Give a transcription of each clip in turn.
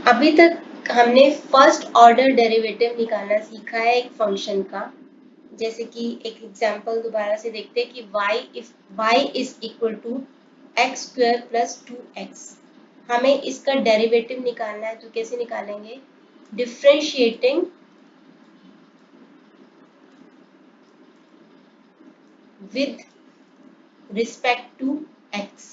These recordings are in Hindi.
अभी तक हमने फर्स्ट ऑर्डर डेरिवेटिव निकालना सीखा है एक फंक्शन का। जैसे कि एक एग्जांपल दोबारा से देखते हैं कि y is equal to x square plus 2x, हमें इसका डेरिवेटिव निकालना है। तो कैसे निकालेंगे? Differentiating with respect to x।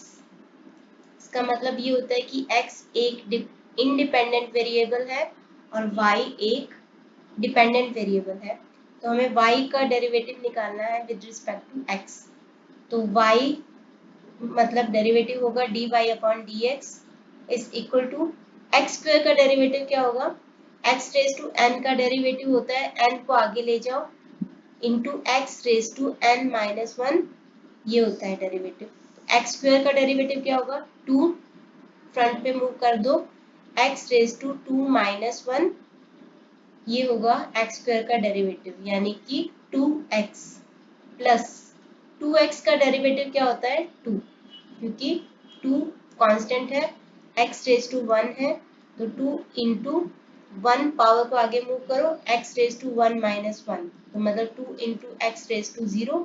इसका मतलब ये होता है कि x एक इंडिपेंडेंट वेरिएबल है और y एक डिपेंडेंट वेरिएबल है। तो हमें y का डेरिवेटिव निकालना है विद रिस्पेक्ट टू x। तो y मतलब डेरिवेटिव होगा dy upon dx is equal to x square का डेरिवेटिव क्या होगा? x रेज टू n का डेरिवेटिव होता है n को आगे ले जाओ into x raise to n minus 1, ये होता है डेरिवेटिव। एक्स स्क्वायर का डेरिवेटिव क्या होगा? 2 फ्रंट पे मूव कर दो, एक्स रेज टू 2 माइनस 1, ये होगा एक्स स्क्वायर का डेरिवेटिव, यानी कि 2x प्लस 2x का डेरिवेटिव क्या होता है? 2, क्योंकि 2 कांस्टेंट है, x रेज टू 1 है, तो 2 इंटू 1 पावर को आगे मूव करो, x रेज टू 1 माइनस 1, तो मतलब 2 इंटू एक्स रेज टू 0,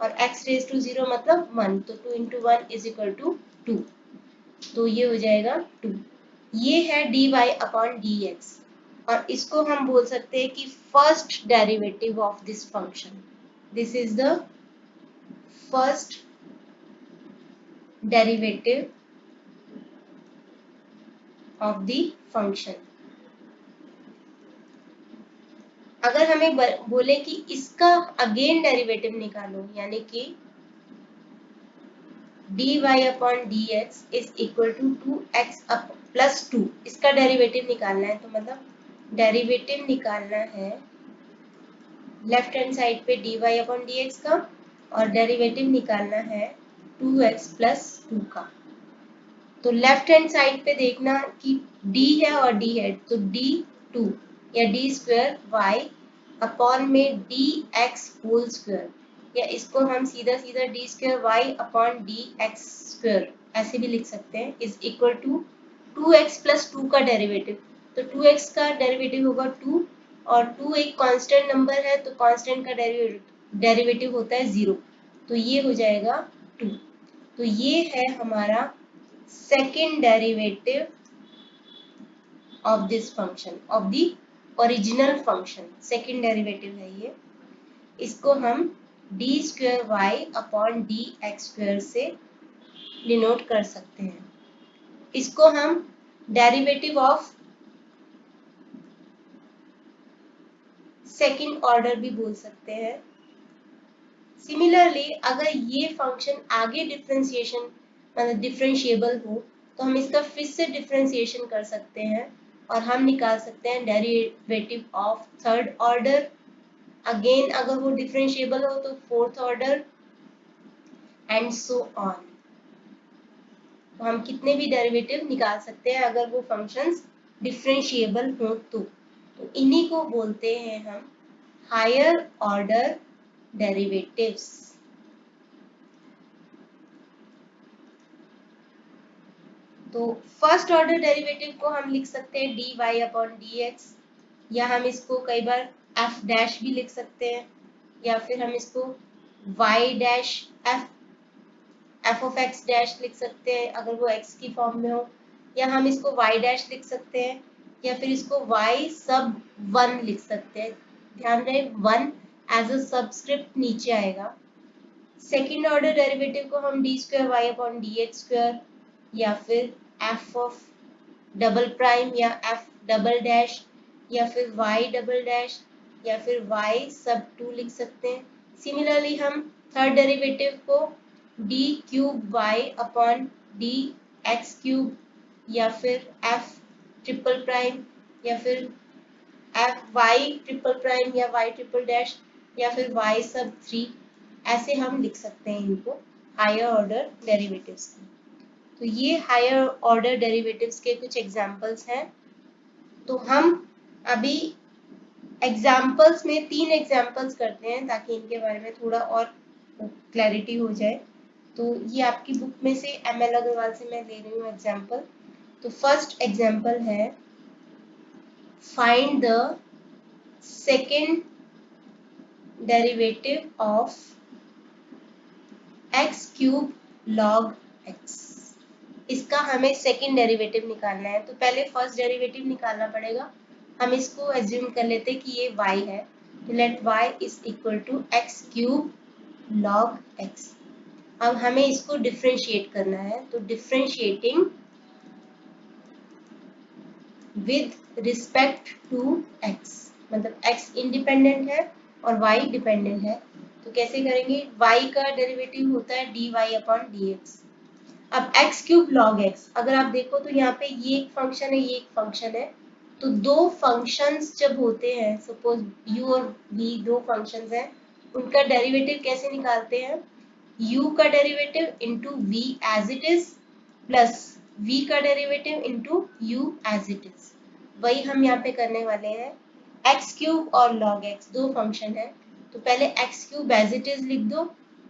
और x रेज टू 0 मतलब 1, तो 2 इंटू 1 इज इक्वल टू 2, तो ये हो जाएगा 2। ये है dy अपॉन dx, और इसको हम बोल सकते हैं कि first derivative of this function. This is the first derivative of the function. अगर हमें बोले कि इसका अगेन डेरिवेटिव निकालो, यानी कि dy upon dx is equal to 2x plus 2, इसका डेरिवेटिव निकालना है। तो मतलब डेरिवेटिव निकालना है लेफ्ट हैंड साइड पे dy अपॉन dx का, और डेरिवेटिव निकालना है 2x प्लस 2 का। तो लेफ्ट हैंड साइड पे देखना कि d है और d है, तो d2 या d स्क्वायर y अपॉन में dx होल स्क्वायर, या इसको हम सीधा सीधा d square y upon dx square ऐसे भी लिख सकते हैं, is equal to 2x plus 2 का डेरिवेटिव। तो 2x का डेरिवेटिव होगा 2, और 2 एक कांस्टेंट नंबर है, तो कांस्टेंट का डेरिवेटिव होता है 0, तो ये हो जाएगा 2। तो ये है हमारा second derivative of this function, of the original function, second derivative है ये। इसको हम d square y upon d x square से डिनोट कर सकते हैं। इसको हम डेरिवेटिव ऑफ सेकेंड ऑर्डर भी बोल सकते हैं। सिमिलरली अगर ये फंक्शन आगे डिफरेंशिएशन मतलब डिफरेंशिएबल हो, तो हम इसका फिर से डिफरेंशिएशन कर सकते हैं, और हम निकाल सकते हैं derivative of third order. Again अगर वो डिफरेंशिएबल हो तो fourth order, and so on. तो हम कितने भी डेरिवेटिव निकाल सकते हैं अगर वो फंक्शंस डिफरेंशिएबल हो तो इन्हीं को बोलते हैं हम हायर ऑर्डर डेरिवेटिव्स। तो फर्स्ट ऑर्डर डेरिवेटिव को हम लिख सकते हैं dy अपॉन dx, या हम इसको कई बार f डैश भी लिख सकते हैं, या फिर हम इसको y dash f of x dash लिख सकते हैं अगर वो x की फॉर्म में हो, या हम इसको y डैश लिख सकते हैं, या फिर इसको y सब 1 लिख सकते हैं। ध्यान रहे 1 एज अ सबस्क्रिप्ट नीचे आएगा। सेकेंड ऑर्डर डेरिवेटिव को हम d square y upon d x square, या फिर एफ ऑफ डबल प्राइम, या एफ डबल डैश, या फिर वाई डबल डैश, या फिर वाई सब 2 लिख सकते हैं। सिमिलरली हम थर्ड डेरिवेटिव को d cube y upon d x cube, या फिर एफ ट्रिपल प्राइम, या फिर एफ वाई ट्रिपल प्राइम, या वाई ट्रिपल डैश, या फिर वाई सब 3, ऐसे हम लिख सकते हैं इनको हायर ऑर्डर डेरिवेटिव्स की। तो ये हायर ऑर्डर डेरिवेटिव्स के कुछ एग्जांपल्स हैं। तो हम अभी एग्जांपल्स में 3 एग्जांपल्स करते हैं ताकि इनके बारे में थोड़ा और क्लैरिटी हो जाए। तो ये आपकी बुक में से ML अग्रवाल से मैं ले रही हूँ एग्जांपल। तो फर्स्ट एग्जांपल है find the second derivative of x cube log x। इसका हमें सेकंड डेरिवेटिव निकालना है, तो पहले फर्स्ट डेरिवेटिव निकालना पड़ेगा। हम इसको एज्यूम कर लेते हैं कि ये y है, तो let y is equal to x cube log x। अब हमें इसको डिफरेंशिएट करना है, तो differentiating with respect to x, मतलब x इंडिपेंडेंट है और y डिपेंडेंट है, तो कैसे करेंगे? y का डेरिवेटिव होता है dy अपॉन dx। अब x क्यूब log x, अगर आप देखो तो यहाँ पे ये एक फंक्शन है, ये एक फंक्शन है, तो दो फंक्शंस जब होते हैं, सपोज u और v दो फंक्शंस हैं, उनका डेरिवेटिव कैसे निकालते हैं? u का derivative into v as it is plus v का derivative into u as it is. वही हम यहाँ पे करने वाले हैं। x क्यूब और log x दो फंक्शन है, तो पहले x cube as it is लिख दो,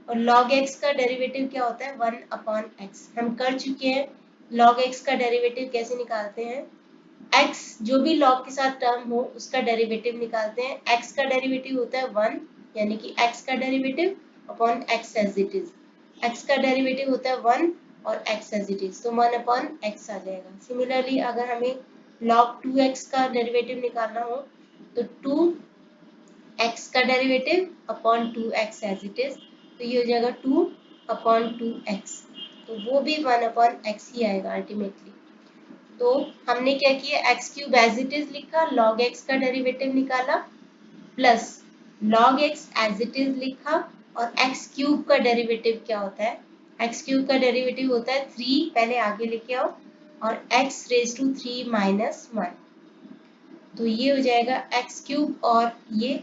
और log x का डेरिवेटिव क्या होता है? 1 अपॉन x। हम कर चुके हैं। log x का डेरिवेटिव कैसे निकालते हैं? x जो भी log के साथ टर्म हो उसका डेरिवेटिव निकालते हैं। x का डेरिवेटिव होता है 1, यानी कि x का derivative upon x as it is. x का डेरिवेटिव होता है 1 और x एज इट इज, तो 1 अपॉन x आ जाएगा। सिमिलरली अगर हमें log 2x का डेरिवेटिव निकालना हो तो 2x का derivative upon 2x as it is, तो ये हो जाएगा 2 अपॉन 2x, तो वो भी 1 अपॉन x ही आएगा अल्टीमेटली। तो हमने क्या किया? x cube as it is लिखा, log x का डेरिवेटिव निकाला, plus log x as it is लिखा, और x क्यूब का डेरिवेटिव क्या होता है? x क्यूब का डेरिवेटिव होता है 3, पहले आगे लेके आओ, और x रेज टू 3 माइनस 1, तो ये हो जाएगा x क्यूब और ये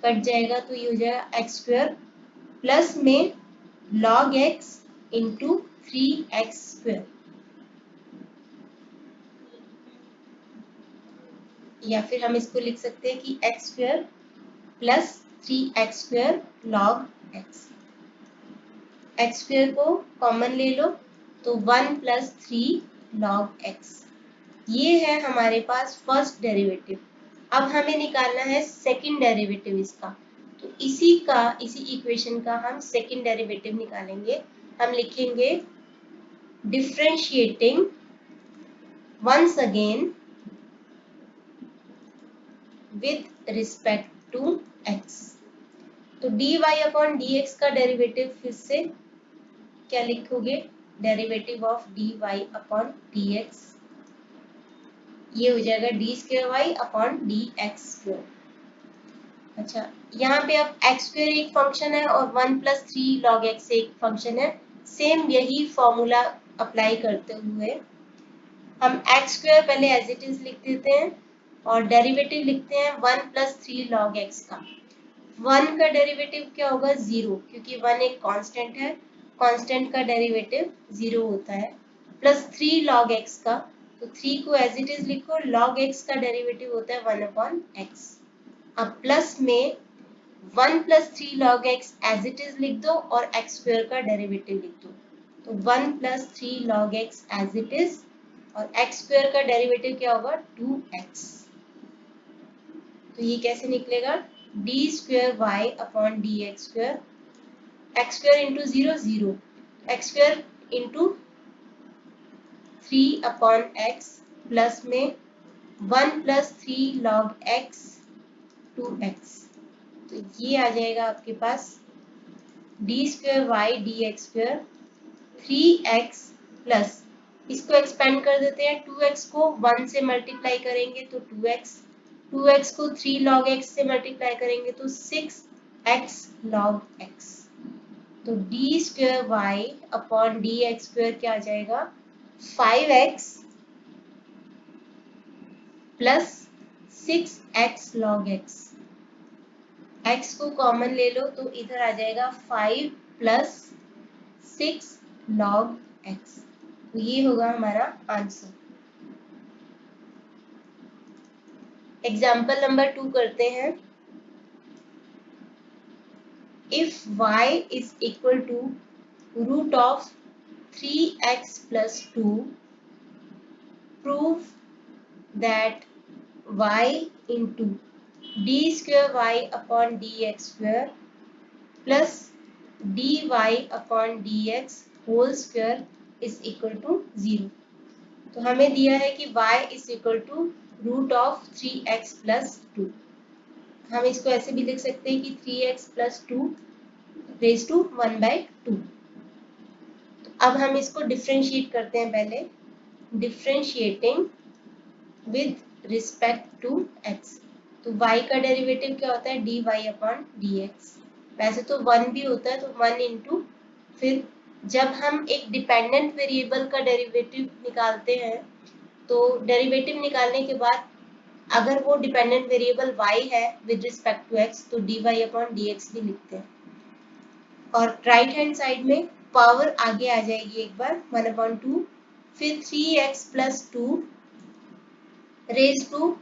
कट जाएगा, तो ये हो जाएगा x स्क्वायर प्लस में log x into 3x square, या फिर हम इसको लिख सकते हैं कि x square plus 3x square log x। x square को कॉमन ले लो, तो 1 प्लस 3 log x। ये है हमारे पास फर्स्ट डेरिवेटिव। अब हमें निकालना है सेकंड डेरिवेटिव इसका, तो इसी इक्वेशन का हम सेकंड डेरिवेटिव निकालेंगे। हम लिखेंगे differentiating once again with respect to x। तो dy अपॉन dx का डेरिवेटिव फिर से क्या लिखोगे? Derivative of dy upon dx, ये हो जाएगा d square y upon d x square. अच्छा, यहाँ पे अब एक्स स्क्वायर एक फंक्शन है और 1 प्लस 3 लॉग एक्स एक फंक्शन है। सेम यही फॉर्मूला अप्लाई करते हुए हम एक्स स्क्वायर पहले एज इट इज लिख देते हैं और डेरिवेटिव लिखते हैं 1 प्लस 3 लॉग एक्स का। 1 का डेरिवेटिव क्या होगा? 0, क्योंकि 1 एक कांस्टेंट है, कांस्टेंट का डेरिवेटिव 0 होता है, प्लस 3 लॉग एक्स का, तो 3 को एज इट इज लिखो, log x का डेरिवेटिव होता है 1 अपॉन x। अब प्लस में 1 plus 3 log x as it is लिख दो और x स्क्वायर का डेरिवेटिव लिख दो, तो 1 plus 3 log x as it is, और x स्क्वायर का डेरिवेटिव क्या होगा? 2x। तो ये कैसे निकलेगा? D square y upon d x square, x square into 0 0, x square into 3 upon x, plus में 1 प्लस 3 log x 2x, तो ये आ जाएगा आपके पास D square Y D x square 3x plus, इसको एक्सपेंड कर देते हैं, 2x को 1 से मल्टीप्लाई करेंगे तो 2x, 2x को 3 log x से मल्टीप्लाई करेंगे तो 6x log x, तो d square y upon d x square क्या आ जाएगा? 5x plus 6x log x। x को कॉमन ले लो तो इधर आ जाएगा 5 प्लस 6 log x, तो ये होगा हमारा आंसर। एग्जाम्पल नंबर 2 करते हैं। If y is equal to root of 3x plus 2, prove that y into d square y upon d x square plus d y upon d x whole square is equal to 0। तो हमें दिया है कि y is equal to root of 3x plus 2। हम इसको ऐसे भी लिख सकते हैं कि 3x प्लस 2 रेज टू 1/2। अब हम इसको डिफ्रेंशिएट करते हैं। पहले differentiating with respect to x, तो y का डेरिवेटिव क्या होता है dy अपॉन dx। वैसे तो 1 भी होता है, तो 1 इंटू, फिर जब हम एक डिपेंडेंट वेरिएबल का डेरिवेटिव निकालते हैं तो डेरिवेटिव निकालने के बाद अगर वो डिपेंडेंट वेरिएबल y है विद रिस्पेक्ट टू x तो dy अपॉन dx भी लिखते हैं। और राइट हैंड साइड में पावर आगे आ जाएगी एक बार 1/2, फिर 3x plus 2 raise to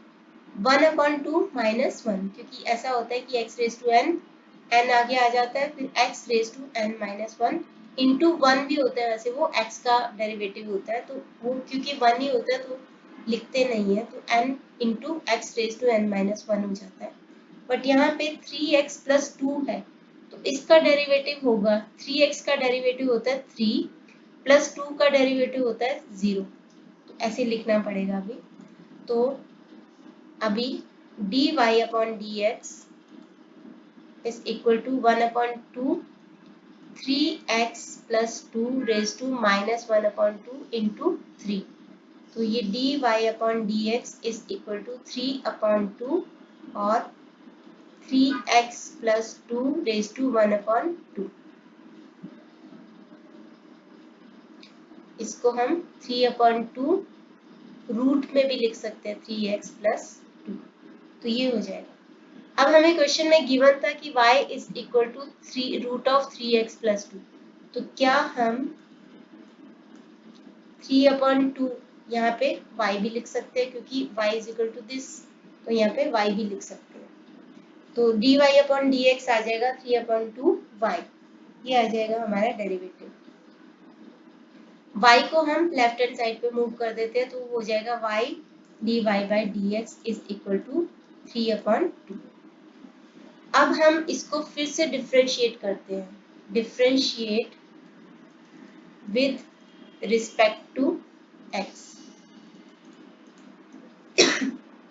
1/2 minus 1, क्योंकि ऐसा होता है कि x रेज टू n आगे आ जाता है, फिर x raise to n minus 1 into 1 भी होता है। वैसे वो x का डेरिवेटिव होता है, तो वो क्योंकि 1 ही होता है तो लिखते नहीं है, तो n into x raise to n minus 1 हो जाता है। बट यहाँ पे 3x प्लस 2 है, तो इसका डेरिवेटिव होगा 3x का डेरिवेटिव होता है 3 प्लस 2 का डेरिवेटिव होता है 0, तो ऐसे लिखना पड़ेगा अभी। तो अभी dy upon dx is equal to 1/2 3x plus 2 raise to minus 1/2 into 3। तो ये dy upon dx is equal to 3/2 और 3x प्लस 2 रेज टू 1/2। इसको हम 3/2 रूट में भी लिख सकते हैं 3x प्लस 2, तो ये हो जाएगा। अब हमें क्वेश्चन में गिवन था कि y is equal to root of 3x plus 2, तो क्या हम 3/2 यहाँ पे y भी लिख सकते हैं, क्योंकि y is equal to this, तो यहाँ पे y भी लिख सकते हैं। तो dy अपॉन dx आ जाएगा 3/2 y, ये आ जाएगा हमारा डेरिवेटिव। y को हम लेफ्ट हैंड साइड पे मूव कर देते हैं, तो हो जाएगा y dy by dx is equal to 3/2। अब हम इसको फिर से डिफ्रेंशिएट करते हैं, differentiate with respect to x।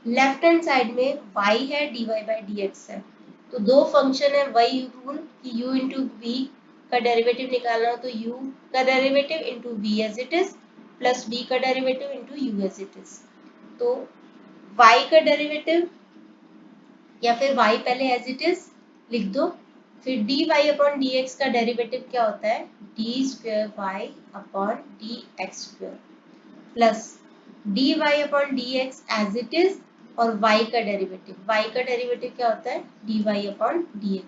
Left hand side में y है dy बाई dx है, तो दो फंक्शन है, वही रूल कि u इंटू v का डेरिवेटिव निकालना हो तो u का derivative into v as it is plus v का derivative into u as it is. तो y का डेरिवेटिव या फिर y पहले एज इट इज लिख दो, फिर dy अपॉन dx का डेरिवेटिव क्या होता है d square y upon dx square plus dy upon dx as it is और y का डेरिवेटिव क्या होता है dy upon dx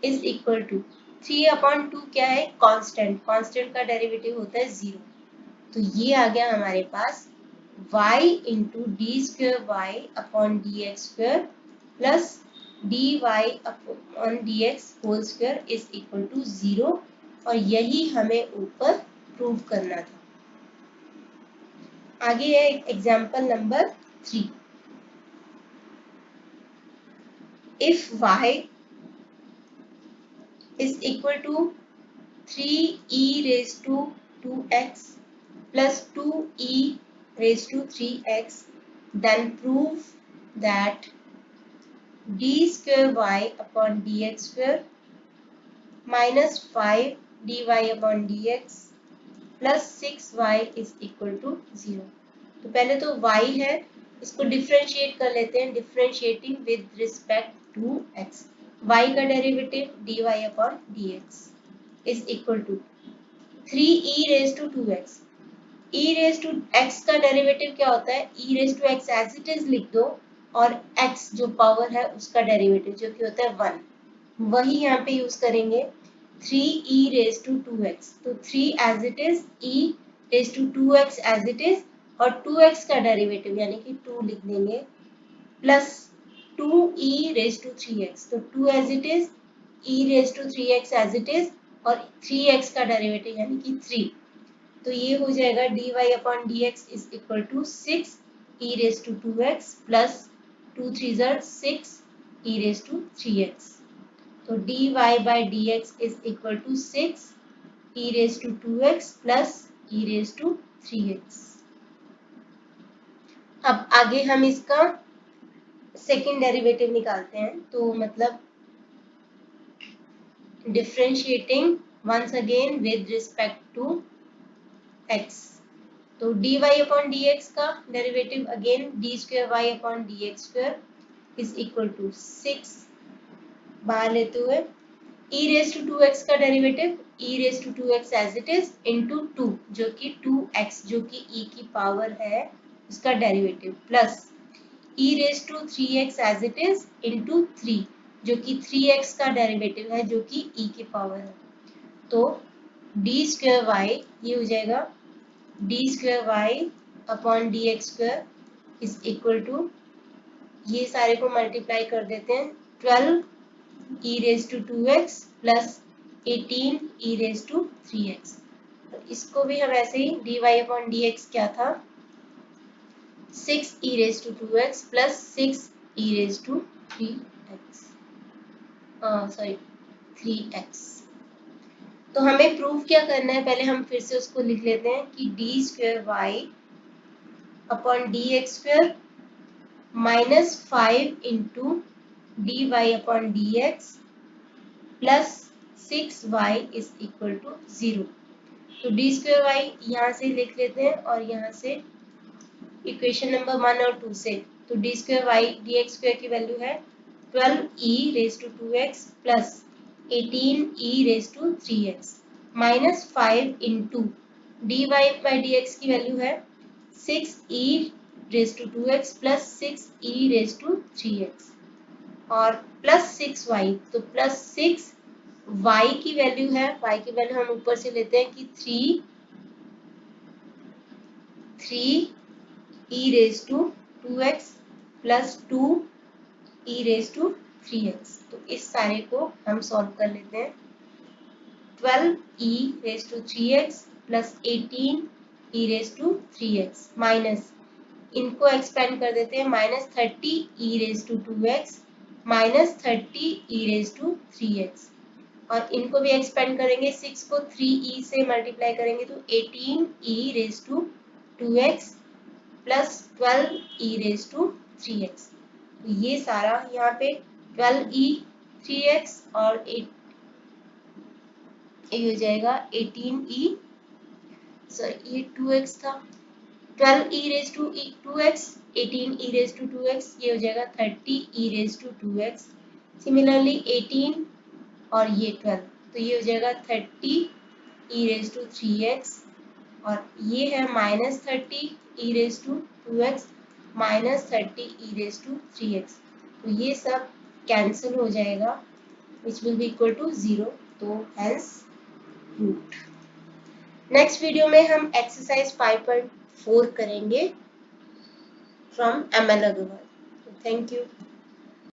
is equal to 3/2 क्या है कांस्टेंट का डेरिवेटिव होता है 0। तो ये आ गया हमारे पास y into d square y upon d x square plus dy upon dx whole square is equal to 0, और यही हमें ऊपर प्रूव करना था। आगे है example number 3। If y is equal to 3e raised to 2x plus 2e raised to 3x, then prove that d square y upon dx square minus 5 dy upon dx plus 6y is equal to 0। तो पहले तो y है, इसको डिफ्रेंशिएट कर लेते हैं, differentiating with respect to x। y का derivative dy upon dx is equal to 3e raise to 2x। e raise to x का डेरिवेटिव क्या होता है e raise to x as it is लिख दो, और x जो पावर है उसका डेरिवेटिव जो कि होता है 1, वही यहाँ पे यूज करेंगे 3e रेज टू 2x। तो 3 as it is, e raise to 2x as it is, और 2x का डेरिवेटिव यानी कि 2 लिख देंगे plus 2e raise to 3x। तो 2 as it is, e raise to 3x as it is, और 3x का डेरिवेटिव यानी कि 3। तो ये हो जाएगा dy upon dx is equal to 6 e raise to 2x plus 2 3 ज़र 6 e raised to 3x। तो dy by dx is equal to 6 e raised to 2x plus e raised to 3x। अब आगे हम इसका सेकेंड डेरिवेटिव निकालते हैं। तो मतलब differentiating once again with respect to x। तो dy अपॉन dx का derivative again d square y upon d x square is equal to 6 बाहर लेते हुए e रेज टू 2x का derivative e raise to 2x as it is into 2 जो कि 2x जो कि e की पावर है उसका derivative plus e raise to 3x as it is into 3 जो कि 3x का डेरिवेटिव है जो कि e की पावर है। तो डी स्क्वायर वाई ये हो जाएगा d square y upon d x square is equal to ये सारे को मल्टीप्लाई कर देते हैं 12 e raise to 2x plus 18 e raise to 3x। इसको भी हम ऐसे ही dy अपॉन dx क्या था 6 e raise to 2x plus 6 e raise to 3x sorry 3x। तो हमें प्रूफ क्या करना है पहले हम फिर से उसको लिख लेते हैं कि d square y upon d x square minus 5 into d y upon d x plus 6y is equal to 0। तो डी स्क्वायर वाई यहाँ से लिख लेते हैं और यहाँ से इक्वेशन नंबर 1 और 2 से। तो d square Y D x square की वैल्यू है 12 e raise to 2x plus 18 e raise to 3x minus 5 into d y by d x की वैल्यू है 6 e raise to 2x plus 6 e raise to 3x और प्लस 6y। तो प्लस 6 y की वैल्यू है y की वैल्यू हम ऊपर से लेते हैं कि 3 e raise to 2x plus 2 e raise to 3x। तो इस सारे को हम सॉल्व कर लेते हैं 12 e raise to 3x plus 18 e raise to 3x minus इनको एक्सपेंड कर देते हैं minus 30 e raise to 2x minus 30 e raise to 3x और इनको भी एक्सपेंड करेंगे 6 को 3e से मल्टीप्लाई करेंगे तो 18 e raise to 2x plus 12 e raise to 3x। ये सारा यहाँ पे 12 e 3x और 8 ये हो जाएगा 18 e सॉरी ये 2x था 12 e raise to 2x 18 e raise to 2x ये हो जाएगा 30 e raise to 2x। Similarly 18 और ये 12 तो ये हो जाएगा 30 e रेज टू 3x और ये है minus 30 e raise to 2x minus 30 e raise to 3x। तो ये सब कैंसिल हो जाएगा which will be equal to 0। तो हेंस रूट। नेक्स्ट वीडियो में हम एक्सरसाइज 5.4 करेंगे from ML Agarwal. Thank you.